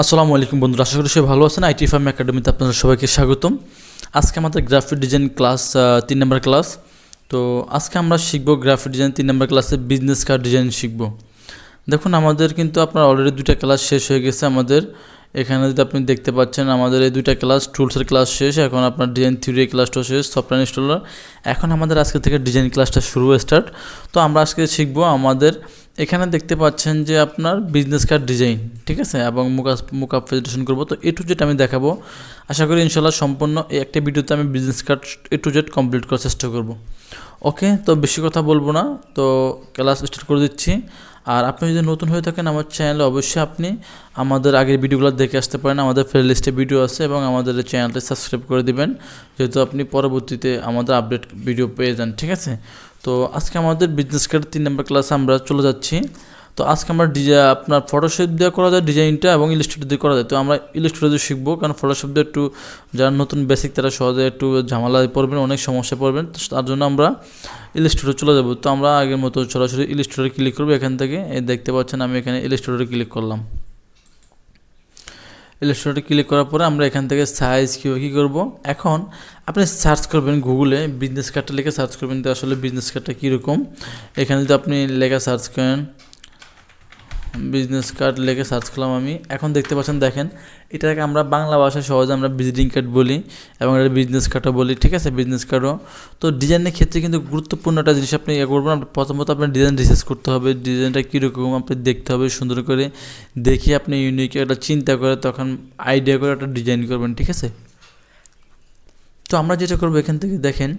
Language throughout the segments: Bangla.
আসসালামু আলাইকুম বন্ধুরা, আশা করি সবাই ভালো আছেন। আইটি ফার্ম একাডেমিতে আপনাদের সবাইকে স্বাগতম। আজকে আমাদের গ্রাফিক ডিজাইন ক্লাস 3 নম্বর ক্লাস। তো আজকে আমরা শিখব গ্রাফিক ডিজাইন 3 নম্বর ক্লাসে বিজনেস কার্ড ডিজাইন শিখব। দেখুন, আমাদের কিন্তু আপনার অলরেডি 2টা ক্লাস শেষ হয়ে গেছে। আমাদের এখানে যদি আপনি দেখতে পাচ্ছেন, আমাদের এই 2টা ক্লাস টুলসের ক্লাস শেষ, এখন আপনার ডিজাইন থিওরি ক্লাসটাও শেষ, সফটওয়্যার ইনস্টলার। এখন আমাদের আজকে থেকে ডিজাইন ক্লাসটা শুরু স্টার্ট। তো আমরা আজকে শিখব আমাদের এখানে দেখতে পাচ্ছেন যে আপনার বিজনেস কার্ড ডিজাইন, ঠিক আছে, এবং মুকআপ প্রেজেন্টেশন করব। তো এ টু জেড আমি দেখাবো। আশা করি ইনশাল্লাহ সম্পূর্ণ এই একটা ভিডিওতে আমি business card A to Z complete করার চেষ্টা করব। ওকে, তো বেশি কথা বলবো না, তো ক্লাস স্টার্ট করে দিচ্ছি। আর আপনি যদি নতুন হয়ে থাকেন আমার চ্যানেলে, অবশ্যই আপনি আমাদের আগের ভিডিওগুলো দেখে আসতে পারেন। আমাদের প্লে লিস্টে ভিডিও আছে এবং আমাদের চ্যানেলটা সাবস্ক্রাইব করে দিবেন, যেহেতু আপনি পরবর্তীতে আমাদের আপডেট ভিডিও পেয়ে যান, ঠিক আছে। তো আজকে আমাদের বিজনেস কার্ড 3 নম্বর ক্লাসে আমরা চলে যাচ্ছি। তো আজকে আমরা আপনার ফটোশপ দিয়ে করা যায় ডিজাইনটা, এবং ইলাস্ট্রেটর দিয়ে করা যায়। তো আমরা ইলাস্ট্রেটর দিয়ে শিখবো, কারণ ফটোশপ দিয়ে একটু যারা নতুন বেসিক তারা সহজে একটু ঝামেলায় পড়বেন, অনেক সমস্যা পড়বেন। তো তার জন্য আমরা ইলাস্ট্রেটর চলে যাব। তো আমরা আগের মতো সরাসরি ইলাস্ট্রেটরে ক্লিক করবো। এখান থেকে দেখতে পাচ্ছেন আমি এখানে ইলাস্ট্রেটরে ক্লিক করলাম। ইলাস্ট্রেটরে ক্লিক করার পরে আমরা এখান থেকে সাইজ কী করব, এখন আপনি সার্চ করবেন গুগলে বিজনেস কার্ডটা লিখে সার্চ করবেন যে আসলে বিজনেস কার্ডটা কীরকম। এখানে যদি আপনি লেখা সার্চ করেন, বিজনেস কার্ড লেখে সার্চ করলাম আমি, এখন দেখতে পাচ্ছেন, দেখেন এটাকে আমরা বাংলা ভাষায় সহজে আমরা ভিজিটিং কার্ড বলি এবং এটা বিজনেস কার্ডও বলি, ঠিক আছে, বিজনেস কার্ডও। তো ডিজাইনের ক্ষেত্রে কিন্তু গুরুত্বপূর্ণ একটা জিনিস আপনি করবেন। আপনি প্রথমত আপনার ডিজাইন রিসার্চ করতে হবে, ডিজাইনটা কীরকম আপনি দেখতে হবে, সুন্দর করে দেখে আপনি ইউনিক একটা চিন্তা করে তখন আইডিয়া করে একটা ডিজাইন করবেন, ঠিক আছে। তো আমরা যেটা করবো, এখান থেকে দেখেন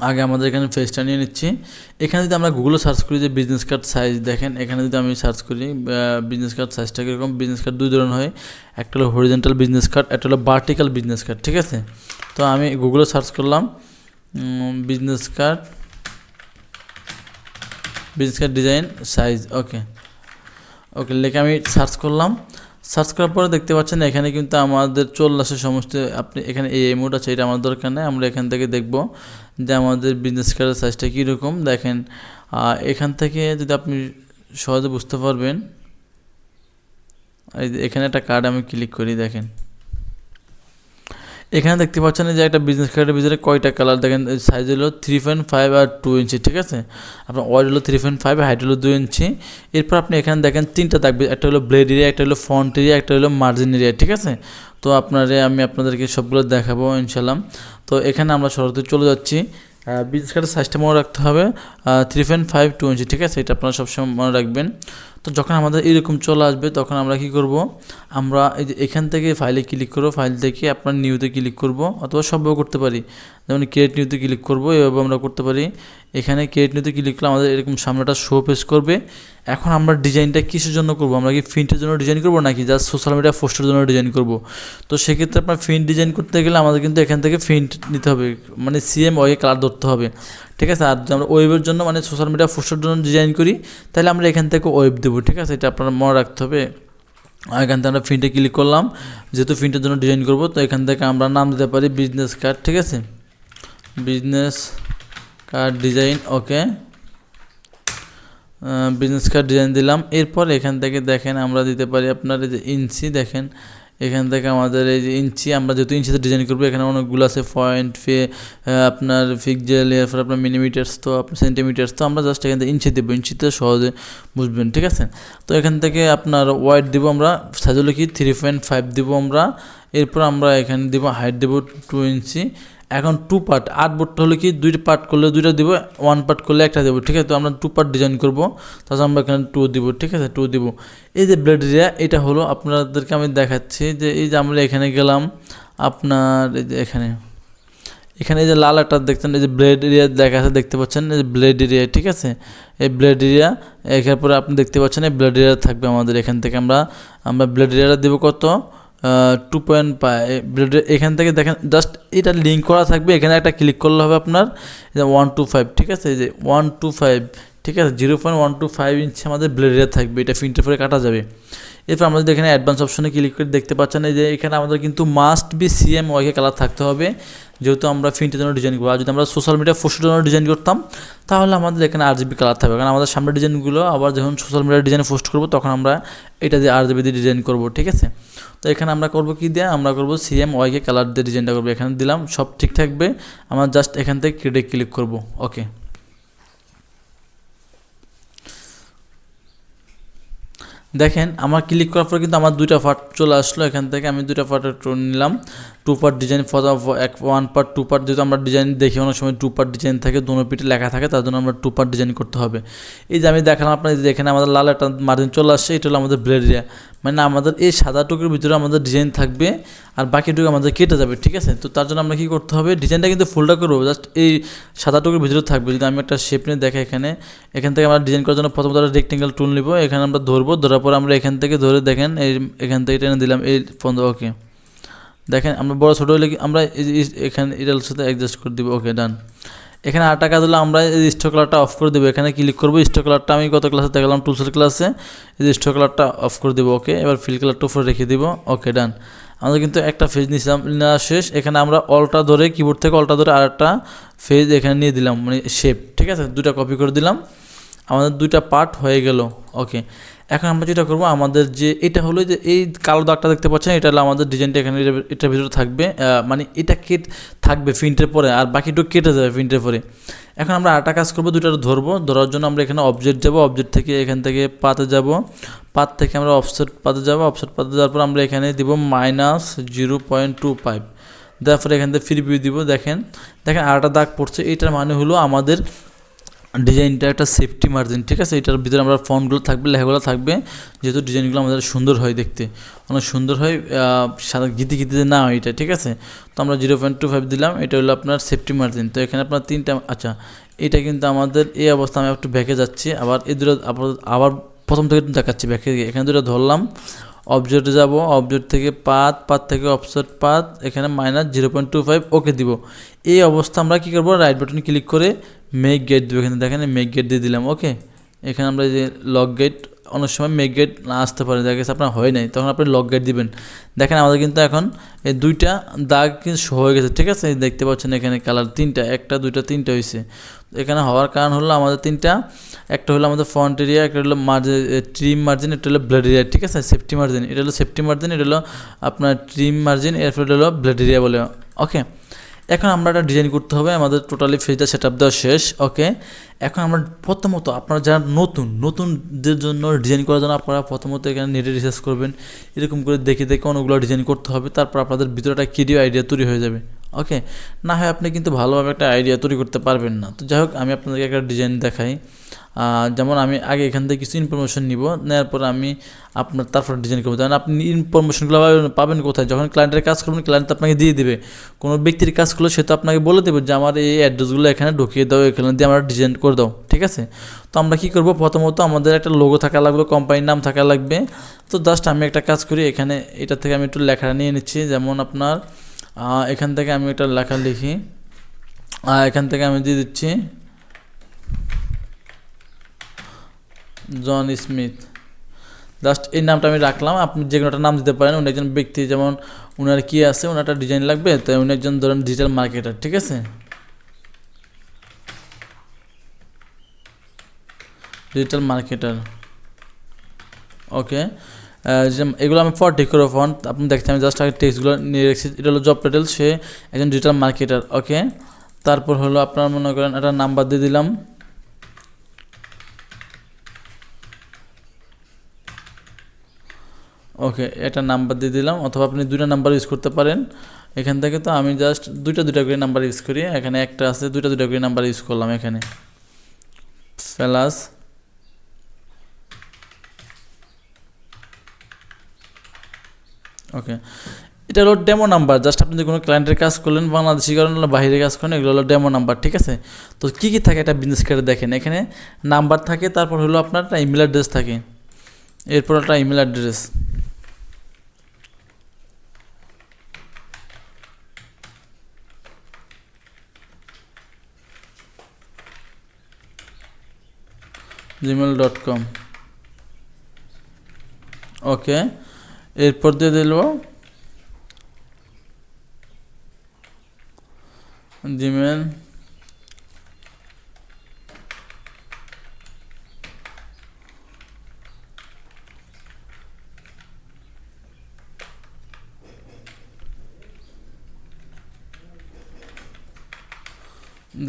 আগে আমাদের এখানে ফেসটা নিয়ে নিচ্ছি। এখানে যদি আমরা গুগলে সার্চ করি যে বিজনেস কার্ড সাইজ, দেখেন এখানে যদি আমি সার্চ করি বিজনেস কার্ড সাইজটা কীরকম। বিজনেস কার্ড দুই ধরনের হয়, একটা হলো হরিজেন্টাল বিজনেস কার্ড, একটা হলো ভার্টিক্যাল বিজনেস কার্ড, ঠিক আছে। তো আমি গুগলে সার্চ করলাম বিজনেস কার্ড ডিজাইন সাইজ, ওকে লিখে আমি সার্চ করলাম। সার্চ করার পরে দেখতে পাচ্ছেন এখানে কিন্তু আমাদের চলে আসে সমস্ত, আপনি এখানে এই মোড আছে, এটা আমার দরকার নেই। আমরা এখান থেকে দেখব যে আমাদের বিজনেস কার্ডের সাইজটা কীরকম। দেখেন এখান থেকে যদি আপনি সহজে বুঝতে পারবেন, এখানে একটা কার্ড আমি ক্লিক করি, দেখেন এখানে দেখতে পাচ্ছেন যে একটা বিজনেস কার্ডের ভিতরে কয়টা কালার, দেখেন সাইজ হলো 3.5 আর 2 ইঞ্চি, ঠিক আছে। আপনার ওয়াইড হলো 3.5, হাইট হলো 2 ইঞ্চি। এরপর আপনি এখানে দেখেন 3টা থাকবে, একটা হলো ব্লেড এরিয়া, একটা হলো ফ্রন্ট এরিয়া, একটা হলো মার্জিন এরিয়া, ঠিক আছে। তো আমি আপনাদেরকে সবগুলো দেখাবো ইনশাল্লাহ। তো এখানে আমরা সরাসরি চলে যাচ্ছি। বিজনেস কার্ডের সাইজটা মনে রাখতে হবে 3.5 2 ইঞ্চি, ঠিক আছে, এটা আপনারা সবসময় মনে রাখবেন। তো যখন আমাদের এরকম চলে আসবে তখন আমরা কি করব, আমরা এই যে এখান থেকে ফাইলে ক্লিক করব, ফাইল থেকে আপনার নিউতে ক্লিক করব, অথবা সবভাবে করতে পারি, যেমন ক্রিয়েট নিউতে ক্লিক করব, এভাবে আমরা করতে পারি। এখানে ক্রিয়েট নিউতে ক্লিক করলে আমাদের এরকম সামনেটা শো পেজ করবে। এখন আমরা ডিজাইনটা কিসের জন্য করব, আমরা কি প্রিন্টের জন্য ডিজাইন করব নাকি জাস্ট সোশ্যাল মিডিয়া পোস্টের জন্য ডিজাইন করব। তো সেক্ষেত্রে আপনার প্রিন্ট ডিজাইন করতে গেলে আমাদের কিন্তু এখান থেকে প্রিন্ট নিতে হবে, মানে সিএম ওয়ে কালার ধরতে হবে, ঠিক আছে। আর যদি আমরা ওয়েবের জন্য মানে সোশ্যাল মিডিয়া পোস্টের জন্য ডিজাইন করি, তাহলে আমরা এখান থেকে ওয়েব দেবো, ঠিক আছে, এটা আপনারা মনে রাখতে হবে। এখান থেকে আমরা প্রিন্টে ক্লিক করলাম, যেহেতু প্রিন্টের জন্য ডিজাইন করব, তো এখান থেকে আমরা নাম দিতে পারি বিজনেস কার্ড, ঠিক আছে, বিজনেস কার্ড ডিজাইন, ওকে, বিজনেস কার্ড ডিজাইন দিলাম। এরপর এখান থেকে দেখেন আমরা দিতে পারি আপনার এই যে ইঞ্চি, দেখেন এখান থেকে আমাদের এই যে ইঞ্চি, আমরা যেহেতু ইঞ্চিতে ডিজাইন করবো, এখানে অনেকগুলো আছে পয়েন্ট আপনার পিক্সেল, এরপর আপনার মিলিমিটার্স, তো আপনার সেন্টিমিটার্স। তো আমরা জাস্ট এখান থেকে ইঞ্চি দেবো, ইঞ্চিতে সহজে বুঝবেন, ঠিক আছে। তো এখান থেকে আপনার ওয়াইড দিব, আমরা সাইজ হলো কি 3.5 দিব আমরা। এরপর আমরা এখানে দিব হাইট দেবো 2 ইঞ্চি। এখন 2 পার্ট, 8 বোর্ডটা হলো কি 2 পার্ট করলে 2টা দিব, 1 পার্ট করলে একটা দেবো, ঠিক আছে। তো আমরা 2 পার্ট ডিজাইন করবো, তাছাড়া আমরা এখানে 2 দিব, ঠিক আছে, 2 দিব। এই যে ব্লেড এরিয়া, এটা হলো আপনাদেরকে আমি দেখাচ্ছি যে এই যে আমরা এখানে গেলাম, আপনার এই যে এখানে এই যে লাল একটা দেখছেন, এই যে ব্লেড এরিয়া দেখা আছে, দেখতে পাচ্ছেন এই যে ব্লেড এরিয়া, ঠিক আছে। এই ব্লেড এরিয়া এখানে পরে আপনি দেখতে পাচ্ছেন এই ব্লেড এরিয়া থাকবে আমাদের। এখান থেকে আমরা ব্লেড এরিয়াটা দেবো কত, 2.5 ব্লেড। এখান থেকে দেখেন জাস্ট এটা লিঙ্ক করা থাকবে, এখানে একটা ক্লিক করলে হবে আপনার 125, ঠিক আছে, এই যে 125 ঠিক আছে, 0.125 ইঞ্চি আমাদের ব্লেড এরিয়া থাকবে, এটা প্রিন্টের পরে কাটা যাবে। এরপর আমাদের এখানে অ্যাডভান্স অপশনে ক্লিক করে দেখতে পাচ্ছেন এই যে এখানে আমাদের কিন্তু মাস্ট বি সিএম ওয়াইকে কালার থাকতে হবে, যেহেতু আমরা প্রিন্টের জন্য ডিজাইন করবো। আর যদি আমরা সোশ্যাল মিডিয়া পোস্টের জন্য ডিজাইন করতাম তাহলে আমাদের এখানে আরজিবি কালার থাকবে, কারণ আমাদের সামনের ডিজাইনগুলো আবার যখন সোশ্যাল মিডিয়ার ডিজাইনে পোস্ট করবো তখন আমরা এটা দিয়ে আরজিবি দিয়ে ডিজাইন করবো। ঠিক আছে, তো এখানে আমরা করবো কি দিয়ে, আমরা করবো সিএম ওয়াইকে কালার দিয়ে ডিজাইনটা করবো। এখানে দিলাম, সব ঠিক থাকবে, আমরা জাস্ট এখান থেকে ক্লিক করবো। ওকে, দেখেন আমার ক্লিক করার পর কিন্তু আমার দুইটা পার্ট চলে আসলো। এখান থেকে আমি দুইটা পার্ট নিলাম, 2 part design for 1 part 2 part, যেহেতু আমরা ডিজাইন দেখি অনেক সময় 2 পার্ট ডিজাইন থাকে, দোনো পিঠে লেখা থাকে, তার জন্য আমরা 2 পার্ট ডিজাইন করতে হবে। এই যে আমি দেখালাম আপনার, যে এখানে আমাদের লাল একটা মার্জিন চলে আসছে, এটা হলো আমাদের ব্লেড এরিয়া, মানে আমাদের এই সাদা টুকুর ভিতরে আমাদের ডিজাইন থাকবে আর বাকিটুকু আমাদের কেটে যাবে। ঠিক আছে, তো তার জন্য আমরা কী করতে হবে, ডিজাইনটা কিন্তু ফুলটা করবো, জাস্ট এই সাদা টুকুর ভিতরে থাকবে। যদি আমি একটা শেপ নিয়ে দেখাই, এখান থেকে আমরা ডিজাইন করার জন্য প্রথমত একটা রেক্টেঙ্গেল টুল নিব, এখানে আমরা ধরবো, ধরার পর আমরা এখান থেকে ধরে দেখেন এখান থেকে টেনে দিলাম এই পর্যন্ত। ওকে, দেখেন আমরা বড় ছোটো হলে আমরা এখানে এটার সাথে অ্যাডজাস্ট করে দিব। ওকে, ডান। এখানে আরেকটা কাজ হলো, আমরা এই স্টক কালারটা অফ করে দেবো, এখানে ক্লিক করবো। স্টক কালারটা আমি গত ক্লাসে দেখালাম টুলসের ক্লাসে, এই স্টক কালারটা অফ করে দেবো। ওকে, এবার ফিল কালারটা উপরে রেখে দিব। ওকে, ডান। আমাদের কিন্তু একটা ফেজ নেওয়া শেষ। এখানে আমরা অলটা ধরে, কিবোর্ড থেকে অলটা ধরে আরেকটা ফেজ এখানে নিয়ে দিলাম, মানে শেপ। ঠিক আছে, দুটা কপি করে দিলাম, আমাদের দুইটা পার্ট হয়ে গেল। ওকে, এখন আমরা যেটা করবো, আমাদের যে এটা হলো যে এই কালো দাগটা দেখতে পাচ্ছেন, এটা হলো আমাদের ডিজাইনটা, এখানে এটার ভিতরে থাকবে, মানে এটা থাকবে প্রিন্টের পরে, আর বাকিটুকু কেটে যাবে প্রিন্টের পরে। এখন আমরা আরেকটা কাজ করবো, দুটো ধরবো, ধরার জন্য আমরা এখানে অবজেক্ট যাব, অবজেক্ট থেকে এখান থেকে পাতে যাব, পাত থেকে আমরা অফসেট পাতে যাব, অফসেট পাতে যাওয়ার পর আমরা এখানে দিব -0.25, দেওয়ার পরে এখান থেকে প্রিভিউ দিব। দেখেন আরেকটা দাগ পড়ছে, এটার মানে হলো আমাদের ডিজাইনটা একটা সেফটি মার্জিন। ঠিক আছে, এটার ভিতরে আমরা ফন্টগুলো থাকবে, লেখাগুলো থাকবে, যেহেতু ডিজাইনগুলো আমাদের সুন্দর হয়, দেখতে অনেক সুন্দর হয়, সাদা গিতে না হয় এটা। ঠিক আছে, তো আমরা 0.25 দিলাম, এটা হলো আপনার সেফটি মার্জিন। তো এখানে আপনার তিনটা, আচ্ছা এটা কিন্তু আমাদের এই অবস্থা, আমি একটু ব্যাকে যাচ্ছি, আবার এই দুটো আবার প্রথম থেকে দেখাচ্ছি, ব্যাকে গিয়ে এখানে দুটো ধরলাম, অবজেক্টে যাব, অবজেক্ট থেকে পাত থেকে অফসেট পাত, এখানে -0.25 ওকে দিব। এই অবস্থা আমরা কী করবো, রাইট বাটন ক্লিক করে মেক গেট দেবো, এখানে দেখেন মেক গেট দিয়ে দিলাম। ওকে, এখানে আমরা যে লক গেট, অনেক সময় মেক গেট না আসতে পারে, দেখা গেছে আপনার হয় নাই, তখন আপনি লক গেট দিবেন। দেখেন আমাদের কিন্তু এখন এই দুইটা দাগ কিন্তু হয়ে গেছে। ঠিক আছে, দেখতে পাচ্ছেন এখানে কালার তিনটা, একটা দুইটা তিনটা হয়েছে। এখানে হওয়ার কারণ হলো আমাদের তিনটা, একটা হলো আমাদের ফ্রন্ট এরিয়া, একটা হলো ট্রিম মার্জিন, এটা হলো ব্লেড এরিয়া। ঠিক আছে, সেফটি মার্জিন, এটা হলো সেফটি মার্জিন, এটা হলো আপনার ট্রিম মার্জিন, এরপর হলো ব্লেড এরিয়া বলে। ওকে, এখন আমরা একটা ডিজাইন করতে হবে, আমাদের টোটালি ফেজটা সেট আপ দেওয়া শেষ। ওকে, এখন আমরা প্রথমত আপনারা যারা নতুনদের জন্য ডিজাইন করার জন্য আপনারা প্রথমত এখানে নেটে রিসার্চ করবেন, এরকম করে দেখে অনেকগুলো ডিজাইন করতে হবে, তারপর আপনাদের ভিতরে একটা ক্রিয়েটিভ আইডিয়া তৈরি হয়ে যাবে। ওকে, না হয় আপনি কিন্তু ভালোভাবে একটা আইডিয়া তৈরি করতে পারবেন না। তো যাই হোক, আমি আপনাদেরকে একটা ডিজাইন দেখাই। যেমন আমি আগে এখান থেকে কিছু ইনফরমেশন নিব, নেওয়ার পর আমি আপনার তারপর ডিজাইন করবো। যেমন আপনি ইনফরমেশনগুলো পাবেন কোথায়, যখন ক্লায়েন্টের কাজ করবেন ক্লায়েন্ট আপনাকে দিয়ে দেবে, কোনো ব্যক্তির কাজ করলে সে তো আপনাকে বলে দেবে যে আমার এই অ্যাড্রেসগুলো এখানে ঢুকিয়ে দাও, এখানে দিয়ে আমরা ডিজাইন করে দাও। ঠিক আছে, তো আমরা কী করবো, প্রথমত আমাদের একটা লোগো থাকা লাগবে, কোম্পানির নাম থাকা লাগবে। তো জাস্ট আমি একটা কাজ করি, এখানে এটা থেকে আমি একটু লেখা নিয়ে নিচ্ছি, যেমন আপনার এখান থেকে আমি একটা লেখা লিখি, এখান থেকে আমি দিয়ে দিচ্ছি জন স্মিথ, জাস্ট এই নামটা আমি রাখলাম। আপনি যে কোনো একটা নাম দিতে পারেন। উনি একজন ব্যক্তি, যেমন উনার কী আছে, ওনার একটা ডিজাইন লাগবে, তাই উনি একজন ধরেন ডিজিটাল মার্কেটার। ঠিক আছে, ডিজিটাল মার্কেটার। ওকে, এগুলো আমি ফর ডেকোর ফন্ট আপনি দেখছেন, আমি জাস্ট আগে টেক্সটগুলো নিয়ে রেখেছি। এটা হলো জব টাইটেল, সে একজন ডিজিটাল মার্কেটার। ওকে, তারপর হলো আপনার মনে করেন একটা নাম্বার দিয়ে দিলাম, ওকে একটা নাম্বার দিয়ে দিলাম, অথবা আপনি দুইটা নাম্বার ইউজ করতে পারেন এখান থেকে। তো আমি জাস্ট দুইটা করে নাম্বার ইউজ করি, এখানে একটা আছে, দুইটা করে নাম্বার ইউজ করলাম এখানে, প্লাস ওকে। এটা হলো ডেমো নাম্বার, জাস্ট আপনি যে কোনো ক্লায়েন্টের কাজ করলেন, বাংলাদেশি করেন বাইরে কাজ করেন, এগুলো হলো ডেমো নাম্বার। ঠিক আছে, তো কী কী থাকে একটা বিজনেস কার্ডে দেখেন, এখানে নাম্বার থাকে, তারপর হলো আপনার একটা ইমেল অ্যাড্রেস থাকে, এরপর একটা ইমেল অ্যাড্রেস। gmail.com। ওকে, এরপর দিয়ে দিল জিমেল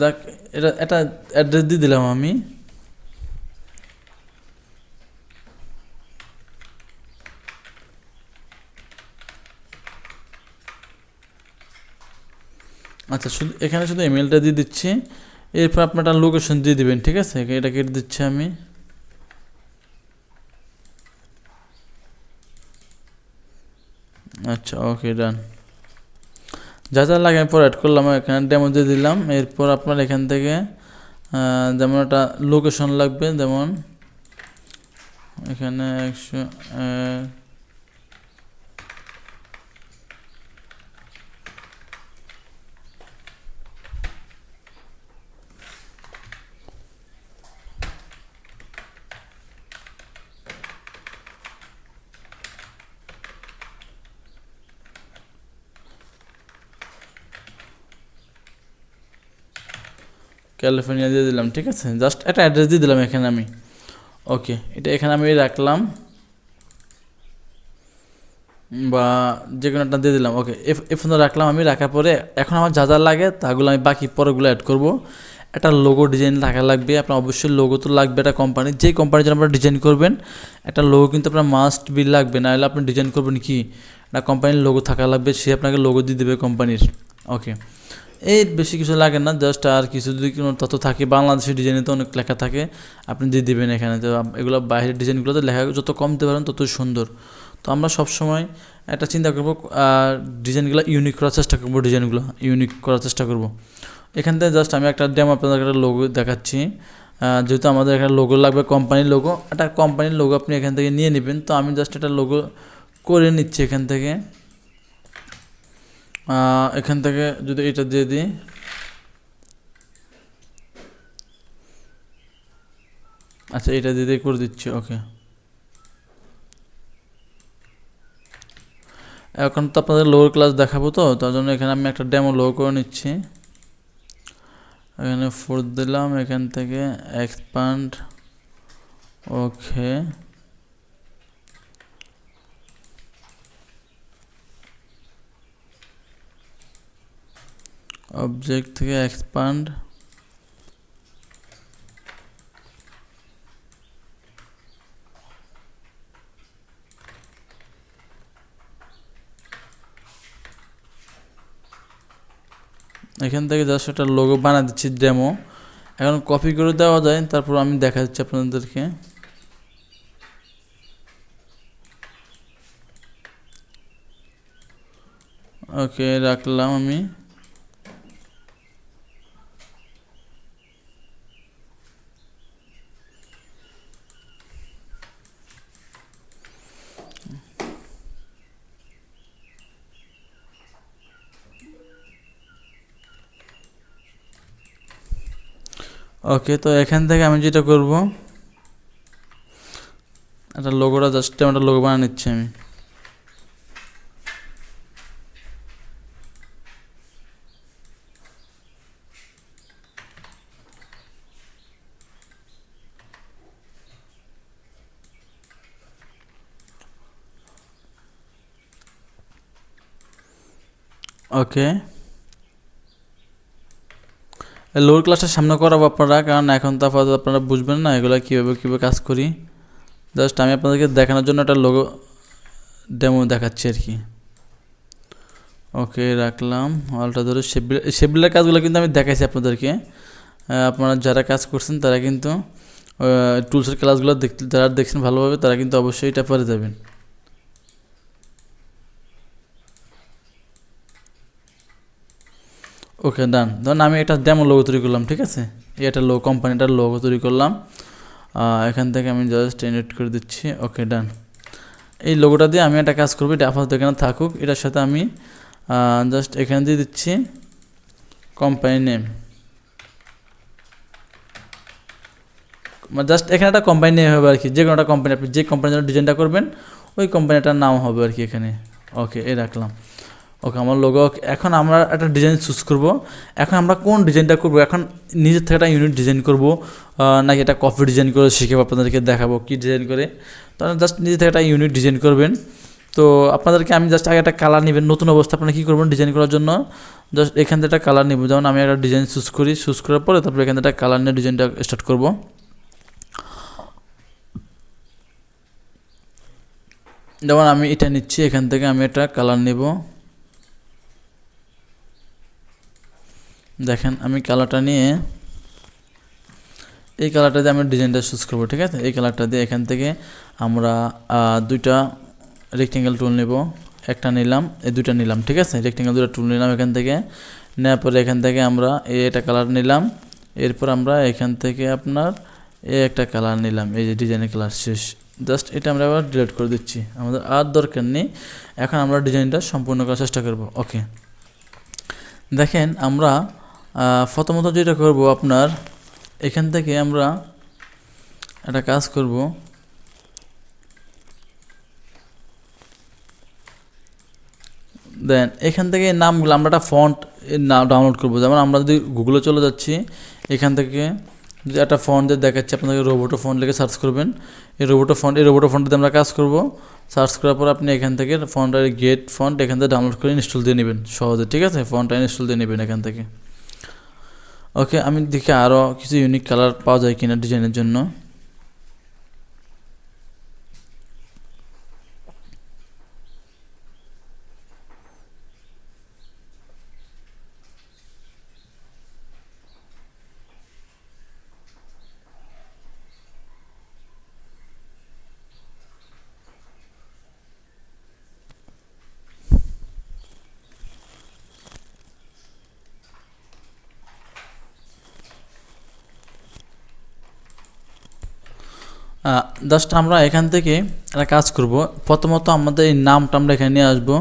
দেখ, এটা অ্যাড্রেস দিয়ে দিলাম আমি। আচ্ছা, শুধু এখানে শুধু ইমেলটা দিয়ে দিচ্ছি, এরপর আপনার একটা লোকেশন দিয়ে দিবেন, ঠিক আছে? এটা কেটে দিচ্ছি আমি। আচ্ছা, ওকে, ডান। যা যা লাগে আমি পরে অ্যাড করলাম, এখানে ডেমো দিয়ে দিলাম। এরপর আপনার এখান থেকে যেমন একটা লোকেশন লাগবে, যেমন এখানে 100 ক্যালিফোর্নিয়া দিয়ে দিলাম, ঠিক আছে? জাস্ট একটা অ্যাড্রেস দিয়ে দিলাম এখানে আমি। ওকে, এটা এখানে আমি রাখলাম বা যে কোনো একটা দিয়ে দিলাম। ওকে, এফোন রাখলাম আমি। রাখার পরে এখন আমার যা যা লাগে তাগুলো আমি বাকি পরেগুলো অ্যাড করব। একটা লোগো ডিজাইন থাকা লাগবে, আপনার অবশ্যই লোগো তো লাগবে। একটা কোম্পানি, যে কোম্পানির জন্য আপনারা ডিজাইন করবেন একটা লোগো কিন্তু আপনার মাস্ট বি লাগবে, না হলে আপনি ডিজাইন করবেন কি, একটা কোম্পানির লোগো থাকা লাগবে, সে আপনাকে লোগো দিয়ে দেবে কোম্পানির। ওকে, এই বেশি কিছু লাগে না, জাস্ট আর কিছু যদি কোনো তথ্য থাকে, বাংলাদেশের ডিজাইনে তো অনেক লেখা থাকে, আপনি দিয়ে দেবেন এখানে। তো এগুলো বাইরের ডিজাইনগুলোতে লেখা যত কম দিতে পারেন তত সুন্দর। তো আমরা সবসময় একটা চিন্তা করবো ডিজাইনগুলো ইউনিক করার চেষ্টা করবো, ডিজাইনগুলো ইউনিক করার চেষ্টা করবো। এখান থেকে জাস্ট আমি একটা ডেমো আপনাদের একটা লোগো দেখাচ্ছি। যেহেতু আমাদের এখানে লোগো লাগবে, কোম্পানির লোগো, একটা কোম্পানির লোগো আপনি এখান থেকে নিয়ে নেবেন। তো আমি জাস্ট একটা লোগো করে নিচ্ছি এখান থেকে। এখান থেকে যদি এটা দিয়ে দিই, আচ্ছা এটা দিয়ে দিয়ে করে দিচ্ছি। ওকে, এখন তো আপনাদের লোয়ার ক্লাস দেখাবো, তো তার জন্য এখানে আমি একটা ডেমো লোগো করে নিচ্ছি। এখানে 4 দিলাম, এখান থেকে এক্সপ্যান্ড। ওকে, অবজেক্ট থেকে এক্সপ্যান্ড। এখান থেকে জাস্ট একটা লোগো বানিয়ে দিচ্ছি ডেমো। এখন কপি করে দেওয়া যায়, তারপর আমি দেখা দিচ্ছি আপনাদেরকে। ওকে, রাখলাম আমি। ওকে, তো এখান থেকে আমি যেটা করব, একটা লোগোটা জাস্ট একটা লোগো বানিয়ে নিচ্ছি আমি। ওকে, লোয়ার ক্লাসের সামনে করাবো আপনারা, কারণ এখন তো আপাতত আপনারা বুঝবেন না এগুলো কীভাবে কাজ করি। জাস্ট আমি আপনাদেরকে দেখানোর জন্য একটা লোগো ডেমো দেখাচ্ছি আর কি। ওকে, রাখলাম। অলটা ধরে শেপবিলের কাজগুলো কিন্তু আমি দেখাইছি আপনাদেরকে। আপনারা যারা কাজ করছেন তারা কিন্তু টুলসের ক্লাসগুলো যারা দেখছেন ভালোভাবে, তারা কিন্তু অবশ্যই এটা পরে যাবেন। ওকে, ডান। ধরুন আমি একটা ডেমো লোগো তৈরি করলাম, ঠিক আছে? এটা কোম্পানিটার লোগো তৈরি করলাম। এখান থেকে আমি জাস্ট এডিট করে দিচ্ছি। ওকে, ডান। এই লোগোটা দিয়ে আমি একটা কাজ করবো, এটা আপাতত এখানে থাকুক। এটার সাথে আমি জাস্ট এখানে দিয়ে দিচ্ছি কোম্পানি নেম। জাস্ট এখানে একটা কোম্পানি নেম হবে আর কি, যে কোনো একটা কোম্পানি, আপনি যে কোম্পানির জন্য ডিজাইনটা করবেন ওই কোম্পানিটার নাম হবে আর কি এখানে। ওকে, এই রাখলাম। ওকে, আমার লোগো। এখন আমরা একটা ডিজাইন চুজ করব। এখন আমরা কোন ডিজাইনটা করব, এখন নিজের থেকে একটা ইউনিক ডিজাইন করব নাকি একটা কপি ডিজাইন করে শিখে আপনাদেরকে দেখাবো কী ডিজাইন করে। তো জাস্ট নিজে থেকে একটা ইউনিক ডিজাইন করবেন। তো আপনাদেরকে আমি জাস্ট আগে একটা কালার নেবেন, নতুন অবস্থা আপনারা কী করবেন ডিজাইন করার জন্য, জাস্ট এখান থেকে একটা কালার নেব। যেমন আমি একটা ডিজাইন চুজ করি, চুজ করার পরে তারপরে এখান থেকে একটা কালার নিয়ে ডিজাইনটা স্টার্ট করব। যেমন আমি এটা নিচ্ছি, এখান থেকে আমি একটা কালার নেব। দেখেন আমি কালারটা নিয়ে এই কালারটা দিয়ে আমি ডিজাইনটা চুজ করবো, ঠিক আছে। এই কালারটা দিয়ে এখান থেকে আমরা দুইটা রেক্টেঙ্গেল টুল নেব, একটা নিলাম, এই দুইটা নিলাম, ঠিক আছে। রেক্টেঙ্গেল দুটো টুল নিলাম এখান থেকে, নেওয়ার পরে এখান থেকে আমরা এটা কালার নিলাম। এরপর আমরা এখান থেকে আপনার একটা কালার নিলাম, এই যে ডিজাইনের কালার শেষ। জাস্ট এটা আমরা আবার ডিলিট করে দিচ্ছি, আমাদের আর দরকার নেই। এখন আমরা ডিজাইনটা সম্পূর্ণ করার চেষ্টা করব। ওকে, দেখেন আমরা প্রথমত যেটা করব, আপনার এখান থেকে আমরা একটা কাজ করব। দেন এখান থেকে নামগুলো আমরা একটা ফন্ট ডাউনলোড করব। যেমন আমরা যদি গুগলে চলে যাচ্ছি, এখান থেকে যে একটা ফন্ট যে দেখাচ্ছে আপনাদেরকে, রোবোটো ফন্ট লিখে সার্চ করবেন। এই রোবোটো ফন্টে আমরা কাজ করব। সার্চ করার পর আপনি এখান থেকে ফন্টের গেট ফন্ট এখান থেকে ডাউনলোড করে ইনস্টল দিয়ে নেবেন সহজে, ঠিক আছে। ফন্টটা ইনস্টল দিয়ে নেবেন এখান থেকে। ওকে, আমি দেখি আরও কিছু ইউনিক কালার পাওয়া যায় কিনা ডিজাইনের জন্য। জাস্ট আমরা এখান থেকে একটা কাজ করব। প্রথমত আমাদের এই নামটা আমরা এখানে নিয়ে আসবো,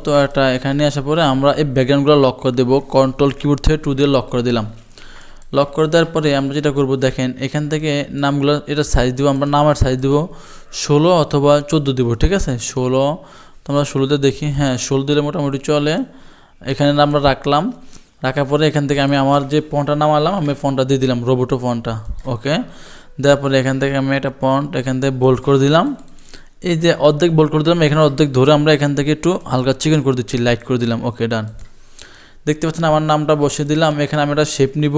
তো এখানে নিয়ে আসার পরে আমরা এই ব্যাকগ্রাউন্ডগুলো লক করে দেবো। কন্ট্রোল কিবোর্ড থেকে 2 দিয়ে লক করে দিলাম। লক করে দেওয়ার পরে আমরা যেটা করব, দেখেন এখান থেকে নামগুলো এটা সাইজ দেবো, আমরা নামের সাইজ দেবো 16 অথবা 14 দেবো, ঠিক আছে। 16, তোমরা 16তে দেখি, হ্যাঁ 16 দিলে মোটামুটি চলে। এখানে আমরা রাখলাম, রাখার পরে এখান থেকে আমি আমার যে ফন্টটা নামালাম, আমি ফন্টটা দিয়ে দিলাম, রোবোটো ফন্টটা। ওকে, দেওয়ার পরে এখান থেকে আমি একটা ফন্ট এখান থেকে বোল্ড করে দিলাম। এই যে অর্ধেক বোল্ড করে দিলাম, এখানে অর্ধেক ধরে আমরা এখান থেকে একটু হালকা চিকেন করে দিচ্ছি, লাইট করে দিলাম। ওকে, ডান। দেখতে পাচ্ছেন আমার নামটা বসিয়ে দিলাম। এখানে আমি একটা শেপ নিব,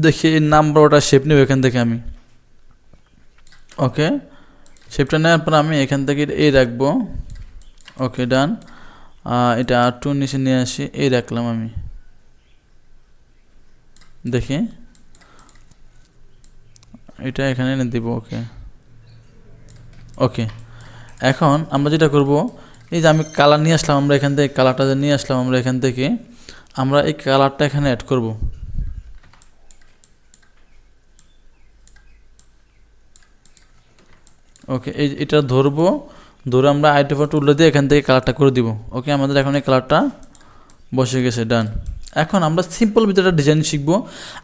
দেখি এই নাম্বার ওটা শেপ নেব এখান থেকে আমি। ওকে, শেপটা নেওয়ার পর আমি এখান থেকে এই রাখবো। ওকে, ডান। এটা একটু নিচে নিয়ে আসি, এই রাখলাম আমি। দেখি এটা এখানে এনে দিব। ওকে, ওকে। এখন আমরা যেটা করব, এই যে আমি কালার নিয়ে আসলাম, আমরা এখান থেকে কালারটা নিয়ে আসলাম, আমরা এখান থেকে আমরা এই কালারটা এখানে অ্যাড করব। ওকে, এটা ধরবো, ধরে আমরা আইটেফা টুলটা দিয়ে এখান থেকে কালারটা করে দিব। ওকে, আমাদের এখন এই কালারটা বসে গেছে, ডান। এখন আমরা সিম্পল ভিতরে ডিজাইন শিখবো।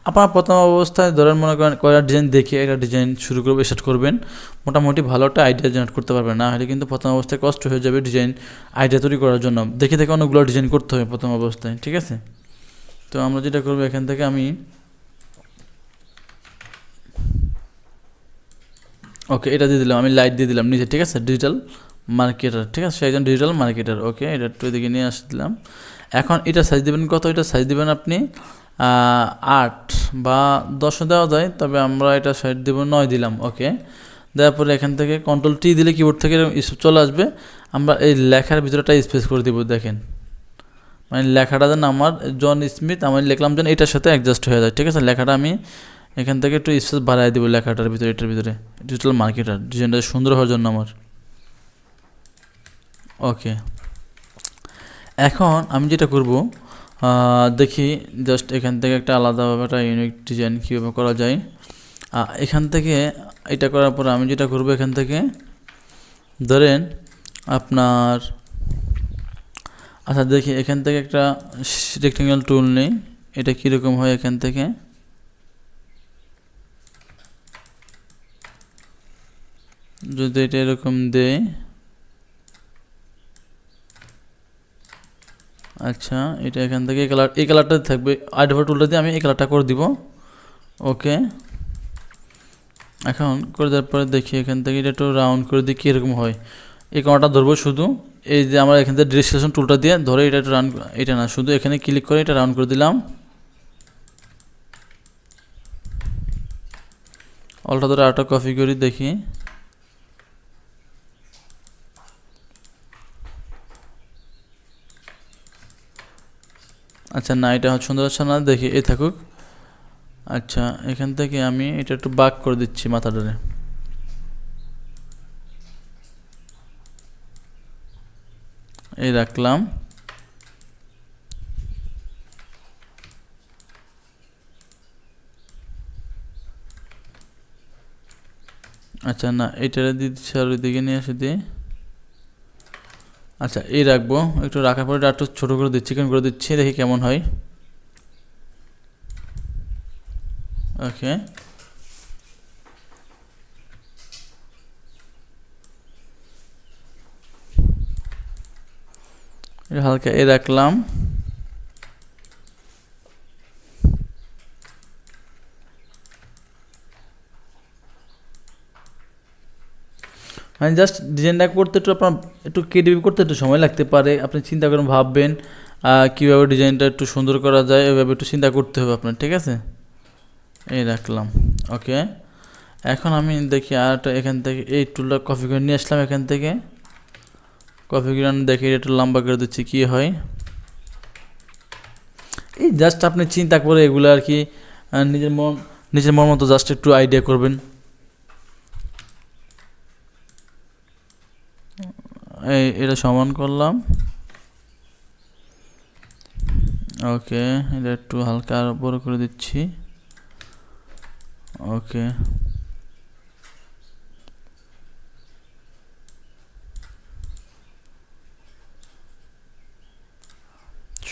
আপনারা প্রথম অবস্থায় ধরেন মনে করেন কয়টা ডিজাইন দেখে একটা ডিজাইন শুরু করবে, স্টার্ট করবেন, মোটামুটি ভালো একটা আইডিয়া জেনারেট করতে পারবেন। না হলে কিন্তু প্রথম অবস্থায় কষ্ট হয়ে যাবে ডিজাইন আইডিয়া তৈরি করার জন্য। দেখে দেখে অনেকগুলো ডিজাইন করতে হবে প্রথম অবস্থায়, ঠিক আছে। তো আমরা যেটা করবো, এখান থেকে আমি ওকে এটা দিয়ে দিলাম, আমি লাইট দিয়ে দিলাম নিচে, ঠিক আছে। ডিজিটাল মার্কেটার, ঠিক আছে, সে একজন ডিজিটাল মার্কেটার। ওকে, এটা একটু এদিকে নিয়ে আসতে দিলাম। এখন এটা সাইজ দেবেন কত, এটা সাইজ দেবেন আপনি 8 বা 10 দেওয়া যায়, তবে আমরা এটা সাইজ দেবো 9 দিলাম। ওকে, দেওয়ার পরে এখান থেকে কন্ট্রোল টি দিলে কিবোর্ড থেকে চলে আসবে। আমরা এই লেখার ভিতরেটা স্পেস করে দেবো, দেখেন মানে লেখাটা যেন আমার জন স্মিথ আমি লিখলাম যেন এটার সাথে অ্যাডজাস্ট হয়ে যায়, ঠিক আছে। লেখাটা আমি এখান থেকে একটু স্পেস বাড়াই দেবো লেখাটার ভিতরে, এটার ভিতরে ডিজিটাল মার্কেটার ডিজাইনটা সুন্দর হওয়ার জন্য আমার। ওকে, এখন আমি যেটা করব, দেখি জাস্ট এখান থেকে একটা আলাদাভাবে একটা ইউনিক ডিজাইন কীভাবে করা যায়। এখান থেকে এটা করার পর আমি যেটা করব, এখান থেকে ধরেন আপনার আচ্ছা দেখি এখান থেকে একটা রেক্টেঙ্গেল টুল নেই, এটা কীরকম হয়। এখান থেকে যদি এটা এরকম দেয়, আচ্ছা এটা এখান থেকে এই কালারটা থাকবে। আইডেন্টিফাই টুলটা দিয়ে আমি এই কালারটা করে দিব। ওকে, এখন করে দেওয়ার পরে দেখি এখান থেকে এটা একটু রাউন্ড করে দিই কীরকম হয়। এই কোণাটা ধরবো শুধু, এই যে আমরা এখান থেকে ডিসক্রিপশন টুলটা দিয়ে ধরে এটা একটু রাউন্ড, এটা না শুধু এখানে ক্লিক করে এটা রাউন্ড করে দিলাম। অলটা ধরে আরেকটা কপি করি দেখি। আচ্ছা না, এটা সুন্দর হচ্ছে না, দেখি এই থাকুক। আচ্ছা এখান থেকে আমি এটা একটু বাঁক করে দিচ্ছি মাথাটারে। এই রাখলাম। আচ্ছা না, এইটারে দিয়ে দিচ্ছি আর ওইদিকে নিয়ে এসে দিই। আচ্ছা এই রাখবো, একটু রাখার পরে একটু ছোটো করে দিচ্ছি, চিকেন করে দিচ্ছি, দেখি কেমন হয়। ওকে, হালকা এই রাখলাম। মানে জাস্ট ডিজাইনটা করতে একটু আপনার একটু ক্রিয়েটিভ করতে একটু সময় লাগতে পারে। আপনি চিন্তা করেন, ভাববেন কীভাবে ডিজাইনটা একটু সুন্দর করা যায়, এভাবে একটু চিন্তা করতে হবে আপনার, ঠিক আছে। এই রাখলাম। ওকে, এখন আমি দেখি আর এখান থেকে এই টুলটা কপি করে নিয়ে আসলাম। এখান থেকে কপি করে দেখি একটু লম্বা করে দিচ্ছি কী হয়। এই জাস্ট আপনি চিন্তা করে এগুলো আর কি নিজের মন মতো জাস্ট একটু আইডিয়া করবেন। এটা সমান করলাম। ওকে, এটা একটু হালকা আর বড় করে দিচ্ছি। ওকে,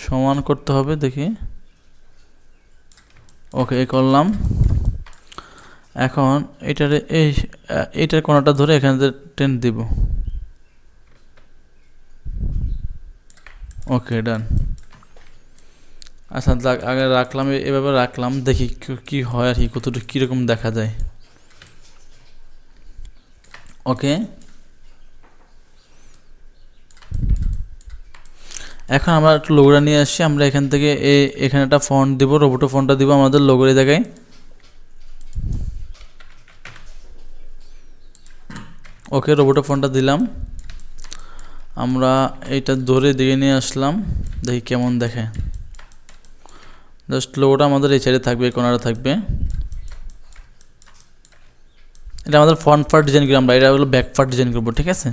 সমান করতে হবে দেখি। ওকে করলাম। এখন এইটার কোণাটা ধরে এখানে টেন দিব। ওকে ডান। আচ্ছা আগে রাখলাম, এভাবে রাখলাম, দেখি কি হয় আর কি, কতটুকু কীরকম দেখা যায়। ওকে, এখন আমরা একটু লোগোটা নিয়ে আসছি। আমরা এখান থেকে এখানে একটা ফন্ট দিব, রোবোটো ফন্টটা দিব আমাদের লোগোর এই জায়গায়। ওকে, রোবোটো ফন্টটা দিলাম। আমরা এইটা ধরে দিয়ে নিয়ে আসলাম, দেখি কেমন দেখে। জাস্ট লোগোটা আমাদের এই সাইডে থাকবে, এই কোণাটা থাকবে। এটা আমাদের ফ্রন্ট পার্ট ডিজাইন করি আমরা, এটা হলো ব্যাক পার্ট ডিজাইন করবো, ঠিক আছে।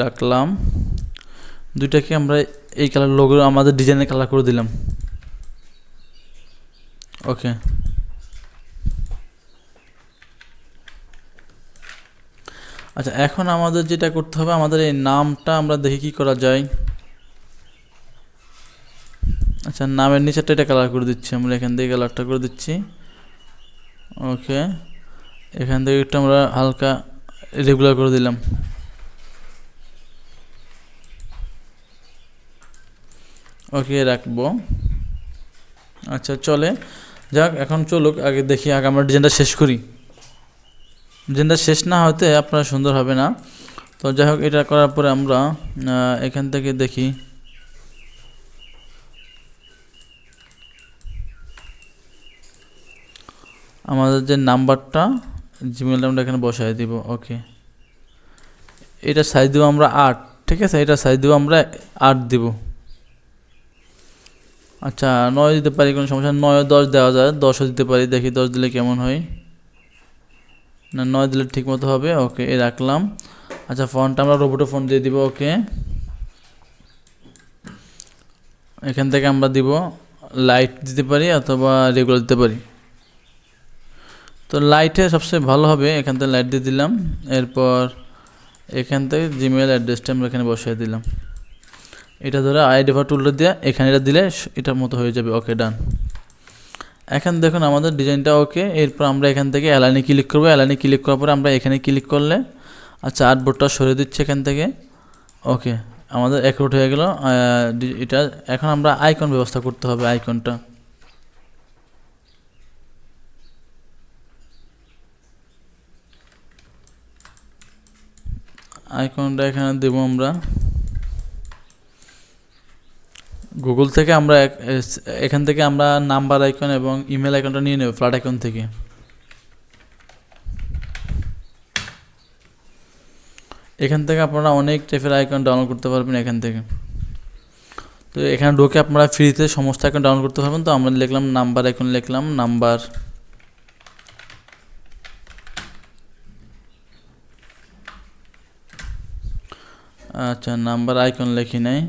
রাখলাম দুইটাকে আমরা এই কালার লোগো আমাদের ডিজাইনের কালার করে দিলাম। ওকে, আচ্ছা এখন আমাদের যেটা করতে হবে, আমাদের এই নামটা আমরা দেখি কি করা যায়। আচ্ছা নামের নিচেরটা এটা কালার করে দিচ্ছি আমরা, এখান থেকে কালারটা করে দিচ্ছি। ওকে, এখান থেকে একটু আমরা হালকা রেগুলার করে দিলাম। ওকে রাখবো। আচ্ছা চলে যাক, এখন চলুক, আগে দেখি, আগে আমরা ডিজাইনটা শেষ করি। ডিজাইনটা শেষ না হতে আপনার সুন্দর হবে না। তো যাই হোক, এটা করার পরে আমরা এখান থেকে দেখি আমাদের যে নাম্বারটা, জিমেল আমরা এখানে বসাই দিব। ওকে, এটা সাইজ দেবো আমরা 8, ঠিক আছে। এটা সাইজ দেবো আমরা 8 দিব। আচ্ছা 9 দিতে পারি, কোনো সমস্যা 9 10 দেওয়া যায়, 10ও দিতে পারি, দেখি 10 দিলে কেমন হয়। না 9 দিলে ঠিক মতো হবে। ওকে এই রাখলাম। আচ্ছা ফন্টটা আমরা রোবোটো ফন্ট দিয়ে দিব। ওকে, এখান থেকে আমরা দিব লাইট দিতে পারি অথবা রেগুলার দিতে পারি। তো লাইটে সবচেয়ে ভালো হবে, এখান থেকে লাইট দিয়ে দিলাম, এরপর এখান থেকে জিমেল অ্যাড্রেসটা আমরা এখানে বসিয়ে দিলাম। এটা ধরে আইডেফার টুলটা দিয়ে এখানে এটা দিলে এটার মতো হয়ে যাবে। ওকে, ডান। এখন দেখুন আমাদের ডিজাইনটা ওকে। এরপর আমরা এখান থেকে অ্যালাইনে ক্লিক করবো। অ্যালাইনে ক্লিক করার পরে আমরা এখানে ক্লিক করলে আচ্ছা আর্টবোর্ডটা সরিয়ে দিচ্ছি এখান থেকে। ওকে, আমাদের অ্যাকুরেট হয়ে গেল এটা। এখন আমরা আইকন ব্যবস্থা করতে হবে। আইকনটা এখানে দেবো আমরা গুগল থেকে। আমরা এখান থেকে আমরা নাম্বার আইকন এবং ইমেল আইকনটা নিয়ে নেব ফ্ল্যাট আইকন থেকে। এখান থেকে আপনারা অনেক টাইপের আইকন ডাউনলোড করতে পারবেন এখান থেকে। তো এখানে ঢুকে আপনারা ফ্রিতে সমস্ত আইকন ডাউনলোড করতে পারবেন। তো আমরা লিখলাম নাম্বার আইকন, লিখলাম নাম্বার। আচ্ছা, নাম্বার আইকন লিখি নাই।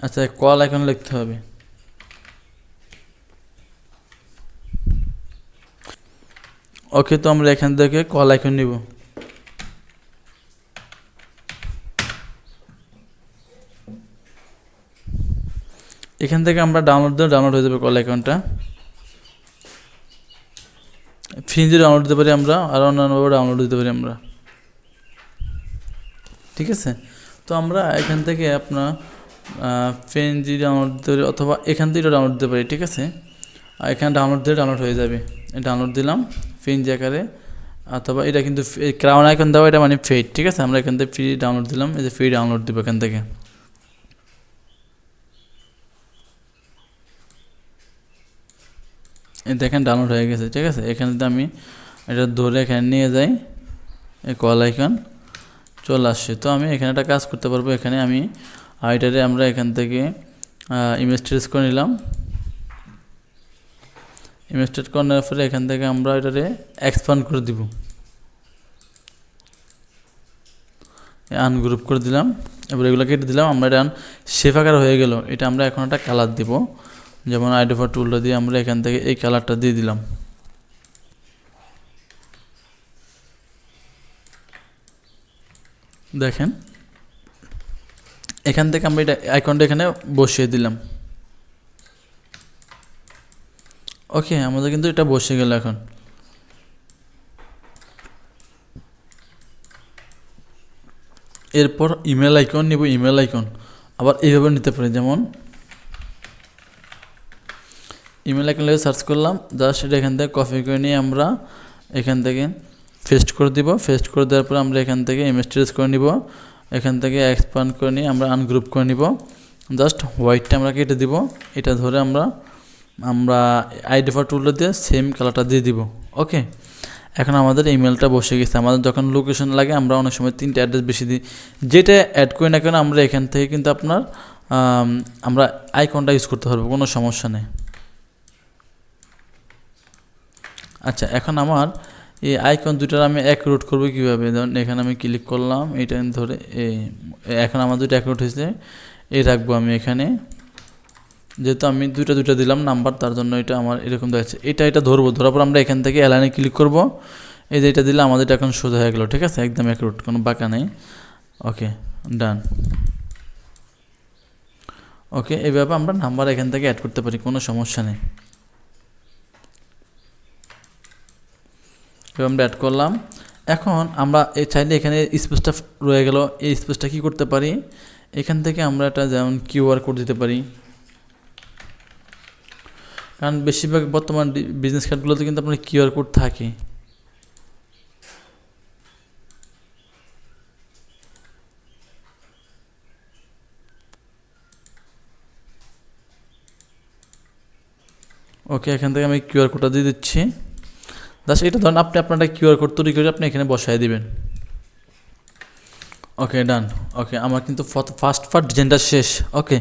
আচ্ছা, কল আইকন লিখতে হবে। ওকে, তো আমরা এখান থেকে কল আইকন নিব। এখান থেকে আমরা ডাউনলোড হয়ে যাবে কল আইকনটা। ফ্রিজে ডাউনলোড দিতে পারি আমরা, আর অন্যান্যভাবে ডাউনলোড দিতে পারি আমরা। ঠিক আছে, তো আমরা এখান থেকে আপনার ফ্রেঞ্জি ডাউনলোড দিতে পারি, অথবা এখান থেকে ডাউনলোড দিতে পারি। ঠিক আছে, আর এখানে ডাউনলোড হয়ে যাবে। ডাউনলোড দিলাম ফ্রেঞ্জি আকারে, অথবা এটা কিন্তু ক্রাউন আইকন দেওয়া, এটা মানে ফ্রি। ঠিক আছে, আমরা এখান থেকে ফ্রি ডাউনলোড দিলাম। এই যে ফ্রি ডাউনলোড দিব এখান থেকে। এই দেখেন ডাউনলোড হয়ে গেছে। ঠিক আছে, এখানে আমি এটা ধরে এখানে নিয়ে যাই, এই কল আইকন চলে আসছে। তো আমি এখানে একটা কাজ করতে পারবো। এখানে আমি এটারে আমরা এখান থেকে ইমেজ ট্রেস করে নিলাম। ইমেজ ট্রেস করে নেওয়ার পরে এখান থেকে আমরা এটারে এক্সপান্ড করে দিব, আনগ্রুপ করে দিলাম। এবার এগুলো কেটে দিলাম। আমরা এটা শেপ আকার হয়ে গেল। এটা আমরা এখন একটা কালার দিব, যেমন আইডেফার টুলটা দিয়ে আমরা এখান থেকে এই কালারটা দিয়ে দিলাম। দেখেন এখান থেকে আমরা এটা আইকনটা এখানে বসিয়ে দিলাম। ওকে, আমাদের কিন্তু এটা বসে গেল। এখন এরপর ইমেল আইকন নিব। ইমেল আইকন আবার এইভাবে নিতে পারি, যেমন ইমেল আইকন লিখে সার্চ করলাম, জাস্ট এটা এখান থেকে কপি করে নিয়ে আমরা এখান থেকে পেস্ট করে দিব। পেস্ট করে দেওয়ার পর আমরা এখান থেকে ইমেজ ট্রেস করে নিব। এখান থেকে এক্সপান্ড করে নিয়ে আমরা আনগ্রুপ করে নিব। জাস্ট হোয়াইটটা আমরা কেটে দিব। এটা ধরে আমরা আইডেফার টুলটা দিয়ে সেম কালারটা দিয়ে দিব। ওকে, এখন আমাদের ইমেলটা বসে গেছে। আমাদের যখন লোকেশন লাগে আমরা অনেক সময় 3টে অ্যাড্রেস বেশি দিই, যেটা অ্যাড করি না কেন আমরা এখান থেকে কিন্তু আপনার আমরা আইকনটা ইউজ করতে পারবো, কোনো সমস্যা নেই। আচ্ছা, এখন আমার এই আইকন দুটার আমি অ্যাকুরেট করবো কীভাবে? ধরুন এখানে আমি ক্লিক করলাম, এটা ধরে এখন আমার দুটো অ্যাকুরেট হয়েছে, এই রাখবো আমি এখানে। যেহেতু আমি দুইটা দিলাম নাম্বার, তার জন্য এটা আমার এরকম দেখাচ্ছে। এটা ধরবো, ধরার পর আমরা এখান থেকে অ্যালাইনে ক্লিক করব। এই যে এটা দিলে আমাদের এখন সোজা হয়ে গেলো। ঠিক আছে, একদম অ্যাকুরেট, কোনো বাঁকা নেই। ওকে, ডান। ওকে, এইভাবে আমরা নাম্বার এখান থেকে অ্যাড করতে পারি, কোনো সমস্যা নেই। আমরা অ্যাড করলাম। এখন আমরা চাইলে এখানে স্পেসটা রয়ে গেল, এই স্পেসটা কী করতে পারি? এখান থেকে আমরা একটা যেমন কিউআর কোড দিতে পারি, কারণ বেশিরভাগ বর্তমান বিজনেস কার্ডগুলোতে কিন্তু আপনার কিউআর কোড থাকে। ওকে, এখান থেকে আমি কিউআর কোডটা দিয়ে দিচ্ছি। জাস্ট এটা ধরুন আপনি আপনার কিউআর কোড তৈরি করে আপনি এখানে বসাই দিবেন। ওকে, ডান। ওকে, আমার কিন্তু ফার্স্ট ডিজাইনটা শেষ। ওকে,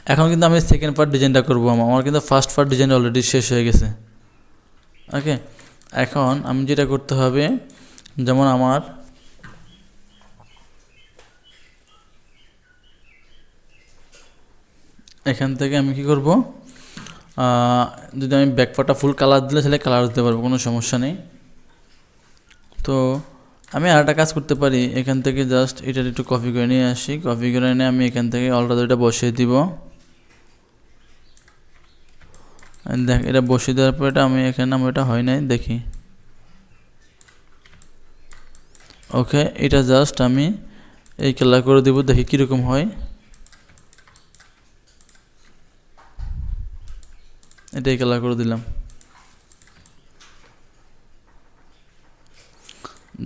এখন কিন্তু আমি সেকেন্ড পার্ট ডিজাইনটা করবো। আমার কিন্তু ফার্স্ট পার্ট ডিজাইন অলরেডি শেষ হয়ে গেছে। ওকে, এখন আমি যেটা করতে হবে, যেমন আমার এখান থেকে আমি কি করব, যদি আমি ব্যাকপার্টটা ফুল কালার দিলে তাহলে কালার দিতে পারবো, কোনো সমস্যা নেই। তো আমি আরেকটা কাজ করতে পারি, এখান থেকে জাস্ট এটা একটু কপি করে নিয়ে আসি, কপি করে নিয়ে আমি এখান থেকে অলটা দুইটা বসিয়ে দিব। দেখ, এটা বসিয়ে দেওয়ার পর এটা আমি এখানে আমার এটা হয় নাই, দেখি। ওকে, এটা জাস্ট আমি এই কালার করে দিব, দেখি কীরকম হয়। এটাই কালার করে দিলাম।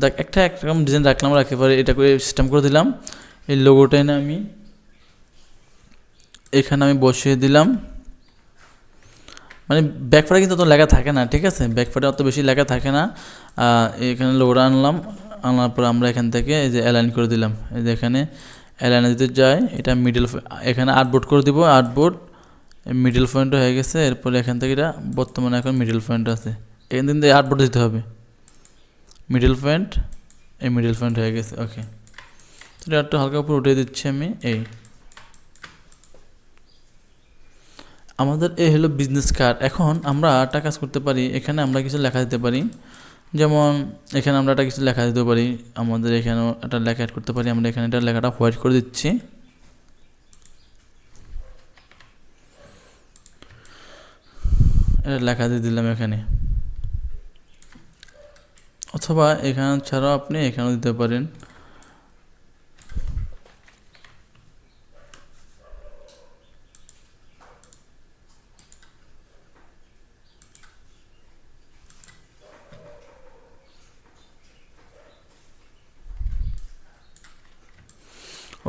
দেখ, একটা একরকম ডিজাইন রাখলাম, রাখতে পারি, এটা করে সিস্টেম করে দিলাম। এই লোগোটা এনে আমি এখানে আমি বসিয়ে দিলাম। মানে ব্যাকপার্টে কিন্তু অত লেখা থাকে না, ঠিক আছে, ব্যাকপার্টে অত বেশি লেখা থাকে না। এখানে লোগোটা আনলাম, আনার পর আমরা এখান থেকে এই যে অ্যালাইন করে দিলাম। এই যে এখানে অ্যালাইনে দিতে যাই, এটা মিডল, এখানে আর্টবোর্ড করে দিব, আর্টবোর্ড মিডল পয়েন্ট হয়ে গেছে। এরপরে এখান থেকে এটা বর্তমানে এখন মিডল পয়েন্ট আছে, এখান থেকে আর্টবোর্ড দিতে হবে, মিডল পয়েন্ট, এই মিডল পয়েন্ট হয়ে গেছে। ওকে, তো এটা একটু হালকা উপর উঠিয়ে দিচ্ছি আমি। এই আমাদের এই হলো বিজনেস কার্ড। এখন আমরা একটা কাজ করতে পারি, এখানে আমরা কিছু লেখা দিতে পারি, যেমন এখানে আমরা একটা কিছু লেখা দিতে পারি, আমাদের এখানেও একটা লেখা অ্যাড করতে পারি। আমরা এখানে এটা লেখাটা হোয়াইট করে দিচ্ছি। এটা লেখা দিয়ে দিলাম এখানে, অথবা এখানে ছাড়াও আপনি এখানেও দিতে পারেন।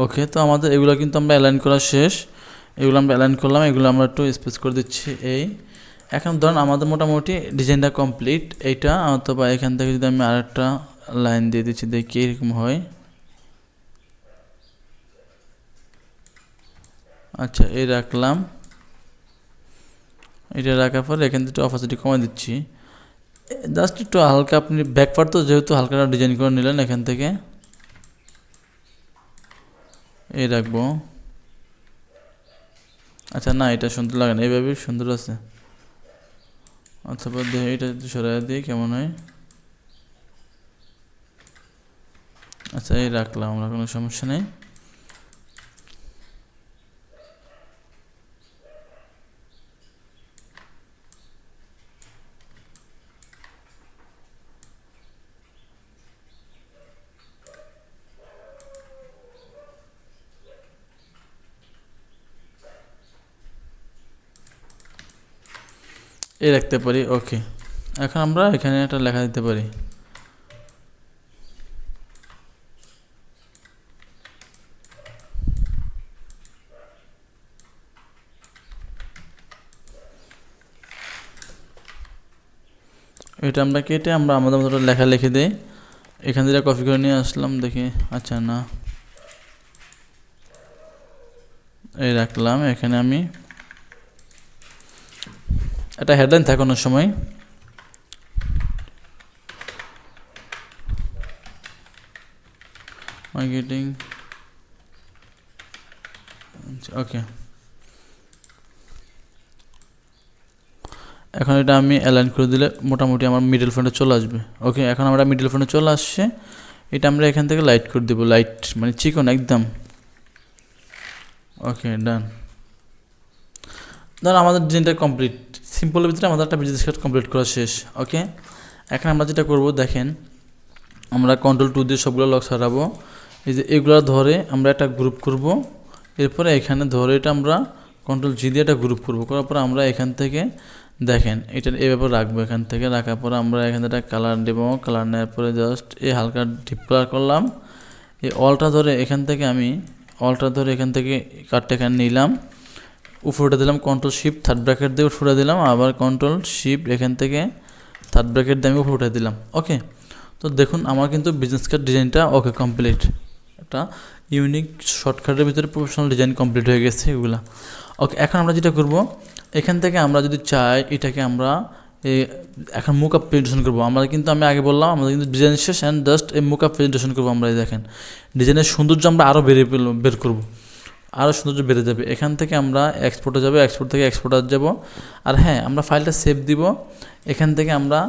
ওকে, তো আমাদের এগুলো কিন্তু আমরা অ্যালাইন করা শেষ, এগুলো আমরা অ্যালাইন করলাম, এগুলো আমরা একটু স্পেস করে দিচ্ছি। এই এখন ধরুন আমাদের মোটামুটি ডিজাইনটা কমপ্লিট এইটা, অথবা এখান থেকে যদি আমি আরেকটা লাইন দিয়ে দিচ্ছি, দেখি এরকম হয়। আচ্ছা, এই রাখলাম, এটা রাখার পর এখান থেকে অপাসিটি কমাই দিচ্ছি, জাস্ট একটু হালকা। আপনি ব্যাকপার্ট তো যেহেতু হালকা ডিজাইন করে নিলেন, এখান থেকে এই রাখবো। আচ্ছা, না, এটা সুন্দর লাগে না, এইভাবে সুন্দর আছে। অথবা এটা যদি সরাই দিই কেমন হয়। আচ্ছা, এই রাখলাম আমরা, কোনো সমস্যা নেই। এই রাখতে পারি। ওকে, এখন আমরা এখানে একটা লেখা দিতে পারি। এটা আমরা কেটে আমরা আমাদের মতো লেখা লিখে দিই, এখান থেকে কপি করে নিয়ে আসলাম, দেখি। আচ্ছা, না, এই রাখলাম। এখানে আমি একটা হেডলাইন থাকানোর সময় মার্কেটিং। ওকে, এখন এটা আমি অ্যালাইন করে দিলে মোটামুটি আমার মিডল ফ্রন্টে চলে আসবে। ওকে, এখন আমরা মিডল ফ্রন্টে চলে আসছে, এটা আমরা এখান থেকে লাইট করে দেবো, লাইট মানে চিকন একদম। ওকে, ডান। ধর আমাদের ডিজাইনটা কমপ্লিট, সিম্পলের ভিতরে আমাদের একটা বিজনেস কার্ড কমপ্লিট করা শেষ। ওকে, এখন আমরা যেটা করব, দেখেন, আমরা Ctrl+2 দিয়ে সবগুলো লক সারাবো। এই যে এগুলো ধরে আমরা একটা গ্রুপ করব, এরপরে এখানে ধরে এটা আমরা Ctrl+G দিয়ে একটা গ্রুপ করব, করার পর আমরা এখান থেকে দেখেন এটা এভাবে রাখবো। এখান থেকে রাখার পর আমরা এখান থেকে কালার দেবো, কালার নেওয়ার পরে জাস্ট এই হালকা ডিপ কালার করলাম। এই অলটা ধরে এখান থেকে আমি অলটা ধরে এখান থেকে কার্ডটা এখানে নিলাম, উপরে দিলাম Ctrl+Shift থার্ড ব্র্যাকেট দিয়ে উপরে দিলাম, আবার Ctrl+Shift এখান থেকে থার্ড ব্র্যাকেট দিয়ে আমি উপরে উঠে দিলাম। ওকে, তো দেখুন আমার কিন্তু বিজনেস কার্ড ডিজাইনটা ওকে কমপ্লিট, একটা ইউনিক শর্টকাটের ভিতরে প্রফেশনাল ডিজাইন কমপ্লিট হয়ে গেছে এগুলা। ওকে, এখন আমরা যেটা করব, এখান থেকে আমরা যদি চাই এটাকে আমরা এখন মুকআপ প্রেজেন্টেশন করবো আমরা, কিন্তু আমি আগে বললাম আমাদের কিন্তু ডিজাইন শেষ অ্যান্ড জাস্ট এই মুকআপ প্রেজেন্টেশন করবো আমরা। এই দেখেন ডিজাইনের সৌন্দর্য আমরা আরও বের করবো, আরও সৌন্দর্য বেড়ে যাবে। এখান থেকে আমরা এক্সপোর্টে যাবো, এক্সপোর্ট থেকে এক্সপোর্টার যাব। আর হ্যাঁ, আমরা ফাইলটা সেভ দিব। এখান থেকে আমরা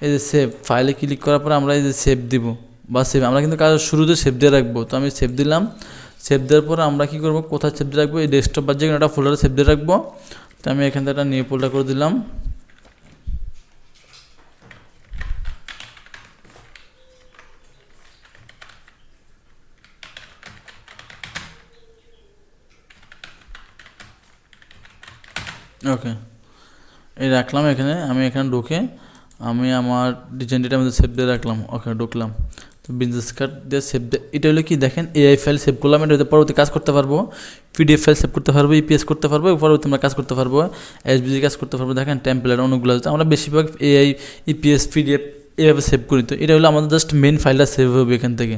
এই যে সেভ ফাইলে ক্লিক করার পরে আমরা এই যে সেভ দিব বা সেভ, আমরা কিন্তু কাজ শুরুতে সেভ দিয়ে রাখবো। তো আমি সেভ দিলাম। সেভ দেওয়ার পর আমরা কী করবো, কোথায় সেভ দিয়ে রাখবো, এই ডেস্কটপ বা যে কোনো একটা ফোল্ডারে সেভ দিয়ে রাখবো। তো আমি এখান থেকে একটা নিউ ফোল্ডার করে দিলাম। ওকে, এই রাখলাম এখানে। আমি এখানে ঢুকে আমি আমার ডিজাইনটার মধ্যে সেভ দিয়ে রাখলাম। ওকে, ঢুকলাম। তো বিজনেস কার্ড দিয়ে সেভ দিয়ে, এটা হলো কি দেখেন, এআই ফাইল সেভ করলাম। এটা পরবর্তী কাজ করতে পারবো, পিডিএফ ফাইল সেভ করতে পারবো, ইপিএস করতে পারবো, পরবর্তী আমরা কাজ করতে পারবো, এসবিজি কাজ করতে পারবো। দেখেন টেম্পলেট অনেকগুলো আছে, আমরা বেশিরভাগ এআই, ইপিএস, পিডিএফ এভাবে সেভ করি। তো এটা হলো আমাদের জাস্ট মেন ফাইলটা সেভ হবে এখান থেকে।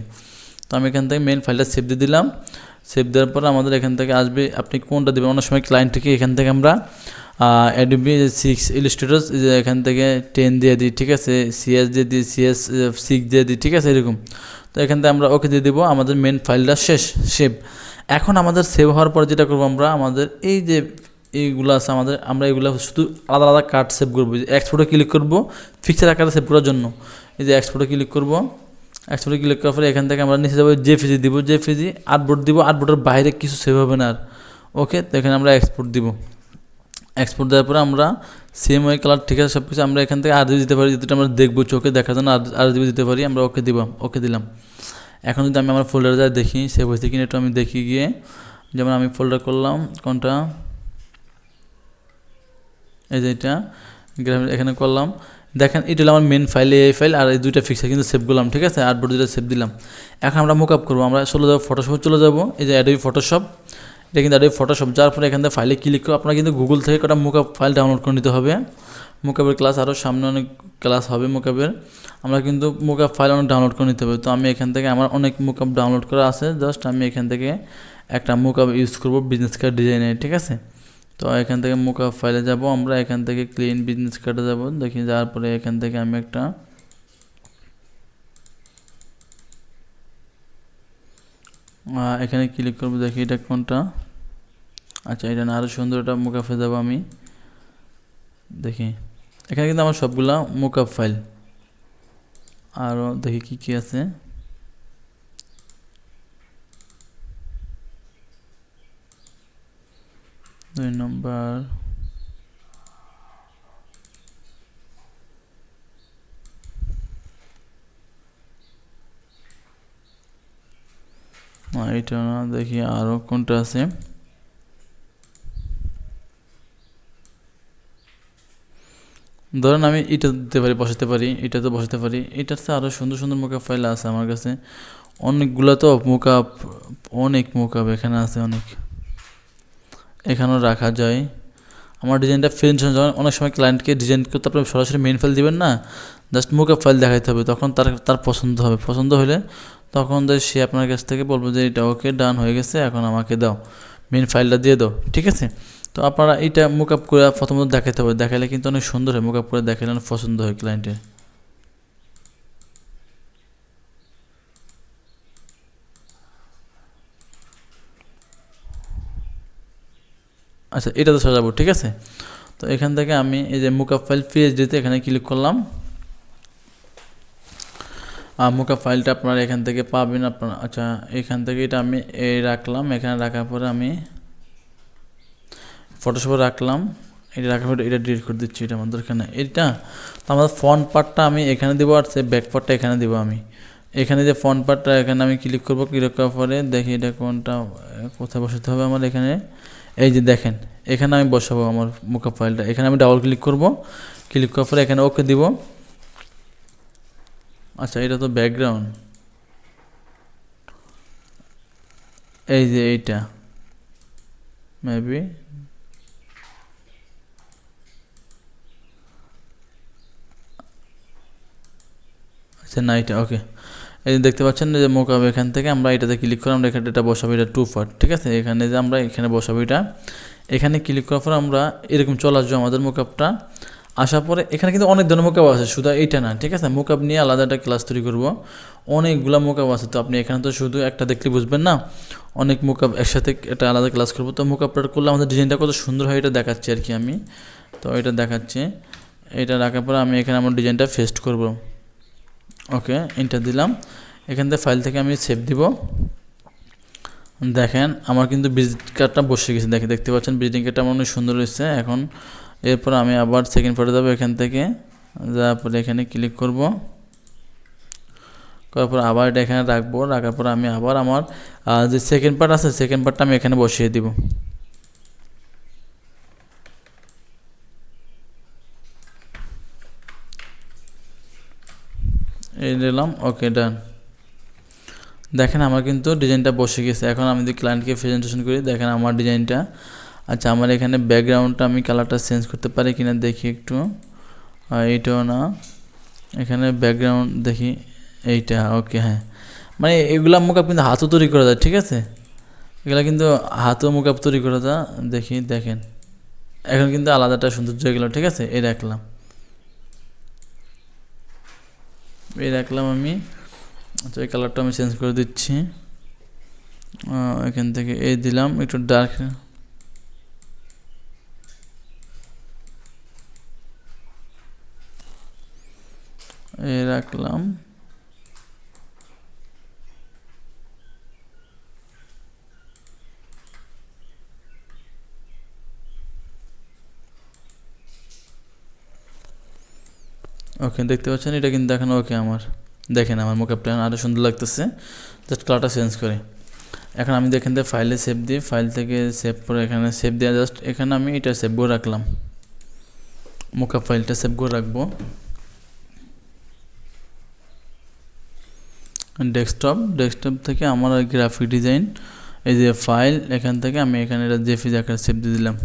তো আমি এখান থেকে মেন ফাইলটা সেভ দিয়ে দিলাম। সেভ দেওয়ার পর আমাদের এখান থেকে আসবে আপনি কোনটা দেবেন। অনেক সময় ক্লায়েন্ট থেকে এখান থেকে আমরা অ্যাডোবি 6 ইলাস্ট্রেটর এখান থেকে 10 দিয়ে দিই, ঠিক আছে, সিএস দিয়ে দিই, সিএস 6 দিয়ে দিই, ঠিক আছে, এরকম। তো এখান থেকে আমরা ওকে দিয়ে দেবো, আমাদের মেন ফাইলটা শেষ, সেভ। এখন আমাদের সেভ হওয়ার পর যেটা করবো, আমরা আমাদের এই যে এইগুলো আছে আমাদের, আমরা এগুলো শুধু আলাদা আলাদা কার্ড সেভ করবো। এক্সপোর্টে ক্লিক করবো পিকচার আকারে সেভ করার জন্য। এই যে এক্সপোর্টে ক্লিক করবো, এক্সপোর্টে ক্লিক করার পরে এখান থেকে আমরা নিচে যাবো, জেপিজি দিব, জেপিজি আর্টবোর্ড দিব, আর্টবোর্ডের বাইরে কিছু সেভ হবে না আর। ওকে, তো এখানে আমরা এক্সপোর্ট দিব। এক্সপোর্ট দেওয়ার পরে আমরা সেম ওই কালার, ঠিক আছে, সব কিছু আমরা এখান থেকে আরজিবি দিতে পারি, যেটা আমরা দেখবো চোখে দেখার জন্য আরজিবি দিতে পারি আমরা। ওকে দিব, ওকে দিলাম। এখন যদি আমি আমার ফোল্ডারে যাই দেখি সেভ হয়েছে কিনা, একটু আমি দেখি গিয়ে। যেমন আমি ফোল্ডার করলাম কোনটা, এই যে এটা এখানে করলাম। দেখেন এটা হলো আমার মেন ফাইল, এই ফাইল, আর এই দুইটা ফিক্সার কিন্তু সেভ করলাম, ঠিক আছে, আর্টবোর্ড দুইটা সেভ দিলাম। এখন আমরা মুকআপ করবো, আমরা চলে যাবো ফটোশপে চলে যাবো। এই যে অ্যাডোবি ফটোশপ, এটা কিন্তু অ্যাডোবি ফটোশপ। যার পরে এখান থেকে ফাইলে ক্লিক করে আপনারা কিন্তু গুগল থেকে কটা মুকআপ ফাইল ডাউনলোড করে নিতে হবে। মুকআপের ক্লাস আরও সামনে অনেক ক্লাস হবে মুকআপের, আমরা কিন্তু মুকআপ ফাইল অনেক ডাউনলোড করে নিতে হবে। তো আমি এখান থেকে আমার অনেক মুকআপ ডাউনলোড করা আছে, জাস্ট আমি এখান থেকে একটা মুকআপ ইউজ করবো বিজনেস কার্ড ডিজাইনের, ঠিক আছে। তো এখান থেকে মুকআপ ফাইলে যাব, আমরা এখান থেকে ক্লিন বিজনেস কার্ডে যাব, দেখি যাওয়ার পরে এখান থেকে আমি একটা এখানে ক্লিক করবো, দেখি এটা কোনটা। আচ্ছা, এটা না, আরও সুন্দর একটা মুকআপে যাবো আমি, দেখি এখানে কিন্তু আমার সবগুলা মুকআপ ফাইল। আরও দেখি কি কি আছে। দুই নম্বর, এটা না, দেখি আরও কোনটা আছে। ধরেন আমি এটা দিতে পারি, বসাতে পারি, এটা তো বসাতে পারি। এটার তো আরও সুন্দর সুন্দর মুকআপ ফাইল আছে আমার কাছে অনেকগুলো। তো মুকআপ, অনেক মুকআপ এখানে আছে অনেক, এখানেও রাখা যায়। আমার ডিজাইনটা ফিনিশ যখন অনেক সময় ক্লায়েন্টকে ডিজাইন করতে আপনি সরাসরি মেইন ফাইল দিবেন না, জাস্ট মুকআপ ফাইল দেখাইতে হবে, তখন তার পছন্দ হবে। পছন্দ হলে তখন সে আপনার কাছ থেকে বলবো যে এটা ওকে ডান হয়ে গেছে, এখন আমাকে দাও মেইন ফাইলটা দিয়ে দাও, ঠিক আছে। তো আপনারা এইটা মুকআপ করে প্রথমত দেখাতে হবে, দেখালে কিন্তু অনেক সুন্দর হয়, মুকআপ করে দেখালে অনেক পছন্দ হয় ক্লায়েন্টের। আচ্ছা, এটা তো সাজাবো, ঠিক আছে। তো এখান থেকে আমি এই যে মুকআপ ফাইল পিএইচডিতে এখানে ক্লিক করলাম। মুকআপ ফাইলটা আপনারা এখান থেকে পাবেন আপনারা। আচ্ছা, এখান থেকে এটা আমি এই রাখলাম, এখানে রাখার পরে আমি ফটোশপে রাখলাম। এটা রাখার পরে এটা ডিলিট করে দিচ্ছি, এটা আমার দরকার নেই। এটা তো আমাদের ফ্রন্ট পার্টটা আমি এখানে দেবো, আর সে ব্যাক পার্টটা এখানে দেবো। আমি এখানে যে ফ্রন্ট পার্টটা এখানে আমি ক্লিক করবো, ক্লিক করার পরে দেখি এটা কোনটা, কোথায় বসাতে হবে আমার। এখানে এই যে দেখেন, এখানে আমি বসাবো আমার মুকআপ ফাইলটা। এখানে আমি ডাবল ক্লিক করব, ক্লিক করার পরে এখানে ওকে দিব। আচ্ছা, এটা তো ব্যাকগ্রাউন্ড, এই যে এইটা মেবি, আচ্ছা না, এটা ওকে, এই যে দেখতে পাচ্ছেন যে মোকআপ, এখান থেকে আমরা এটাতে ক্লিক করে আমরা এখানে এটা বসাবো, এটা 2 পার্ট, ঠিক আছে। এখানে যে আমরা এখানে বসাবো এটা, এখানে ক্লিক করার পর আমরা এরকম চলে আসবো আমাদের মোকআপটা। আসার পরে এখানে কিন্তু অনেক ধরনের মোকআপ আছে, শুধু এইটা না, ঠিক আছে। মোকআপ নিয়ে আলাদা একটা ক্লাস তৈরি করব, অনেকগুলো মোকআপ আছে। তো আপনি এখানে তো শুধু একটা দেখলে বুঝবেন না, অনেক মোকআপ একসাথে একটা আলাদা ক্লাস করব। তো মোকআপটা করলে আমাদের ডিজাইনটা কত সুন্দর হয় এটা দেখাচ্ছি আর কি আমি। তো এটা দেখাচ্ছি, এটা রাখার পরে আমি এখানে আমার ডিজাইনটা পেস্ট করব। ওকে, এন্টার দিলাম। এখান থেকে ফাইল থেকে আমি সেভ দিব। দেখেন আমার কিন্তু ভিজিট কার্ডটা বসে গেছে, দেখতে পাচ্ছেন ভিজিটিং কার্ডটা আমার অনেক সুন্দর হয়েছে। এখন এরপর আমি আবার সেকেন্ড পার্টে যাবো, এখান থেকে যাওয়ার পরে এখানে ক্লিক করব, করার পর আবার এটা এখানে রাখবো। রাখার পর আমি আবার আমার যে সেকেন্ড পার্ট আছে, সেকেন্ড পার্টটা আমি এখানে বসিয়ে দিব। এই দিলাম, ওকে ডান। দেখেন আমার কিন্তু ডিজাইনটা বসে গেছে। এখন আমি যদি ক্লায়েন্টকে প্রেজেন্টেশন করি, দেখেন আমার ডিজাইনটা। আচ্ছা, আমার এখানে ব্যাকগ্রাউন্ডটা আমি কালারটা চেঞ্জ করতে পারি কিনা দেখি একটু। এইটাও না, এখানে ব্যাকগ্রাউন্ড দেখি এইটা, ওকে হ্যাঁ। মানে এগুলা মোকআপ কিন্তু হাতও তৈরি করা যায়, ঠিক আছে। এগুলা কিন্তু হাতও মোকআপ তৈরি করা যায়। দেখি, দেখেন এখন কিন্তু আলাদাটা সৌন্দর্য এগুলো, ঠিক আছে। এই রাখলাম আমি। আচ্ছা, এই কালারটা আমি চেঞ্জ করে দিচ্ছি। এখান থেকে এই দিলাম একটু ডার্ক, এই রাখলাম। ওকে, দেখতে পাচ্ছেন এটা কিন্তু এখন ওকে আমার। দেখেন আমার মোকআপ প্ল্যান আরও সুন্দর লাগতেছে, জাস্ট কালারটা চেঞ্জ করে। এখন আমি এখান থেকে ফাইলে সেভ দিই, ফাইল থেকে সেভ করে এখানে সেভ দেওয়া, জাস্ট এখানে আমি এটা সেভ করে রাখলাম, মোকআপ ফাইলটা সেভ করে রাখবো। ডেস্কটপ থেকে আমার গ্রাফিক ডিজাইন, এই যে ফাইল, এখান থেকে আমি এখানে এটা জেপিজি আকারে সেভ দিয়ে দিলাম।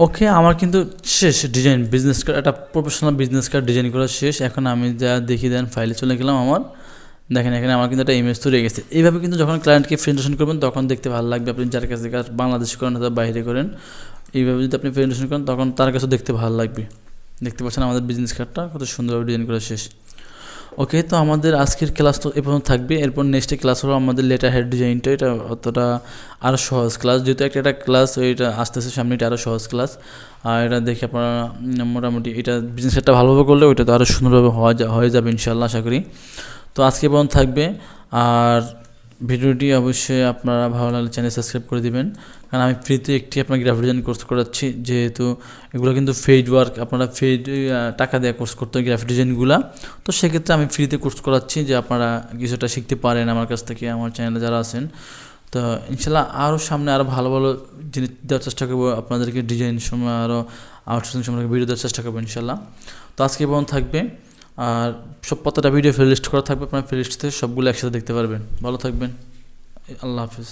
ওকে, আমার কিন্তু শেষ ডিজাইন, বিজনেস কার্ড, একটা প্রফেশনাল বিজনেস কার্ড ডিজাইন করা শেষ। এখন আমি যা দেখি, দেন ফাইলে চলে গেলাম আমার। দেখেন এখানে আমার কিন্তু একটা ইমেজ তৈরি হয়ে গেছে। এইভাবে কিন্তু যখন ক্লায়েন্টকে প্রেজেন্টেশন করবেন তখন দেখতে ভালো লাগবে। আপনি যার কাছে কাজ বাংলাদেশ করেন অথবা বাইরে করেন, এইভাবে যদি আপনি প্রেজেন্টেশন করেন তখন তার কাছে দেখতে ভালো লাগবে। দেখতে পাচ্ছেন আমাদের বিজনেস কার্ডটা কত সুন্দরভাবে ডিজাইন করা শেষ। ওকে, তো আমাদের আজকের ক্লাস তো এ পর্যন্ত থাকবে। এরপর নেক্সট ক্লাস হলো আমাদের লেটার হেড ডিজাইনটা। এটা অতটা আরও সহজ ক্লাস, যেহেতু একটা ক্লাস ওইটা আসতেছে সামনে, এটা আরও সহজ ক্লাস। আর এটা দেখে আপনারা মোটামুটি এটা বিজনেস কার্ডটা ভালোভাবে করলে ওইটা তো আরও সুন্দরভাবে হয়ে যাবে ইনশাল্লাহ, আশা করি। তো আজকে পর্যন্ত থাকবে। আর ভিডিওটি অবশ্যই আপনারা ভালো লাগলে চ্যানেল সাবস্ক্রাইব করে দিবেন, কারণ আমি ফ্রিতে একটি আপনার গ্রাফিক ডিজাইন কোর্স করাচ্ছি। যেহেতু এগুলো কিন্তু পেইড ওয়ার্ক, আপনারা পেইড টাকা দিয়ে কোর্স করতে হয় গ্রাফিক ডিজাইনগুলো। তো সেক্ষেত্রে আমি ফ্রিতে কোর্স করাচ্ছি, যে আপনারা কিছুটা শিখতে পারেন আমার কাছ থেকে, আমার চ্যানেলে যারা আছেন। তো ইনশাল্লাহ আরও সামনে আরও ভালো ভালো জিনিস দেওয়ার চেষ্টা করবো আপনাদেরকে, ডিজাইন সময় আরও আউটসোর্সিং সম্পর্কে ভিডিও দেওয়ার চেষ্টা করবো ইনশাল্লাহ। তো আজকে পর্যন্ত থাকবে। আর প্রত্যেকটা ভিডিও প্লেলিস্ট করা থাকবে, আপনার প্লেলিস্ট থেকে সবগুলো একসাথে দেখতে পারবেন। ভালো থাকবেন, আল্লাহ হাফিজ।